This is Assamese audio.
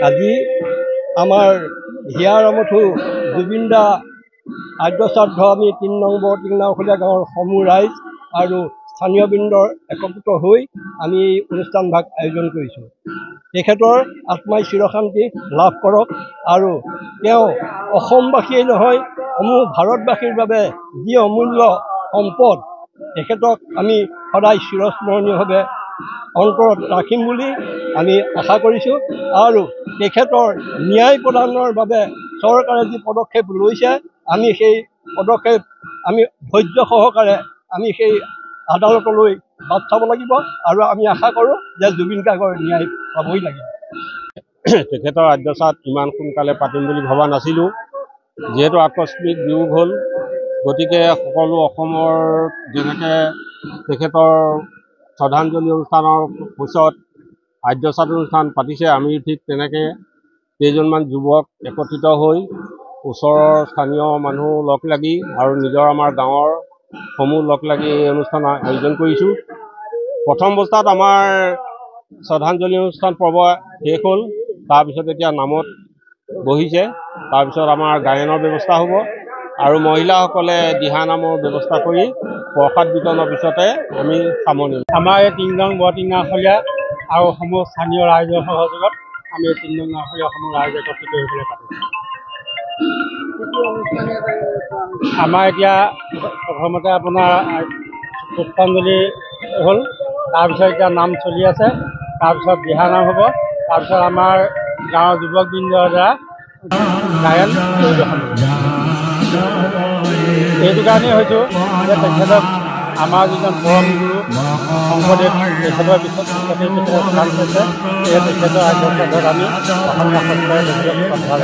আজি আমাৰ হিয়াৰমঠু জুবিনদা আদ্যশ্ৰাদ্ধ আমি ৩ নং টিংনাওখলীয়া গাঁৱৰ সমূহ ৰাইজ আৰু স্থানীয় বৃন্দৰ একত্ৰিত হৈ আমি এই অনুষ্ঠানভাগ আয়োজন কৰিছোঁ। তেখেতৰ আত্মাই চিৰশান্তি লাভ কৰক আৰু তেওঁ অসমবাসীয়ে নহয় সমূহ ভাৰতবাসীৰ বাবে যি অমূল্য সম্পদ, তেখেতক আমি সদায় চিৰস্মৰণীয়ভাৱে অন্তৰত ৰাখিম বুলি আমি আশা কৰিছোঁ। আৰু তেখেতৰ ন্যায় প্ৰদানৰ বাবে চৰকাৰে যি পদক্ষেপ লৈছে, আমি সেই পদক্ষেপ আমি ধৈৰ্য সহকাৰে আমি সেই আদালতলৈ বাট চাব লাগিব আৰু আমি আশা কৰোঁ যে জুবিন গাৰ্গৰ ন্যায় পাবই লাগিব। তেখেতৰ আদ্যশ্ৰাদ্ধ ইমান সোনকালে পাতিম বুলি ভবা নাছিলোঁ, যিহেতু আকস্মিক বিয়োগ হ'ল। গতিকে সকলো অসমৰ যেনেকৈ তেখেতৰ শ্ৰদ্ধাঞ্জলি অনুষ্ঠানৰ পিছত আদ্যশ্ৰাদ্ধ অনুষ্ঠান পাতিছে, আমি ঠিক তেনেকৈ কেইজনমান যুৱক একত্ৰিত হৈ ওচৰৰ স্থানীয় মানুহ লগ লাগি আৰু নিজৰ আমাৰ গাঁৱৰ সমূহ লগ লাগি এই অনুষ্ঠান আয়োজন কৰিছোঁ। প্ৰথম অৱস্থাত আমাৰ শ্ৰদ্ধাঞ্জলি অনুষ্ঠান পৰ্ব শেষ হ'ল। তাৰপিছত এতিয়া নামত বহিছে, তাৰপিছত আমাৰ গায়নৰ ব্যৱস্থা হ'ব আৰু মহিলাসকলে দিহানামৰ ব্যৱস্থা কৰি প্ৰসাদ বিতৰণৰ পিছতে আমি সামৰণি। আমাৰ এই ৩ নং টিংনাওখলীয়া আৰু সমূহ স্থানীয় ৰাইজৰ সহযোগত আমি এই ৩ নং নাওখলীয়া সমূহ ৰাইজ একত্ৰিত হৈ পেলাই পাতিছোঁ। আমাৰ এতিয়া প্ৰথমতে আপোনাৰ পুষ্পাঞ্জলি হ'ল, তাৰপিছত এতিয়া নাম চলি আছে, তাৰপিছত দিহানাম হ'ব, তাৰপিছত আমাৰ গাঁৱৰ যুৱকবৃন্দৰ দ্বাৰা গায়ন পৰিৱেশন হ'ব। এইটো কাৰণেই হয়তো যে তেখেতক আমাৰ যিজন পৰম গুৰু শংকৰদেৱ তেখেতৰ পিছত তেখেতৰ স্থান হৈছে, সেয়ে তেখেতৰ আদ্যশ্ৰাদ্ধত আমি অসমীয়া সত্ৰই শ্ৰদ্ধা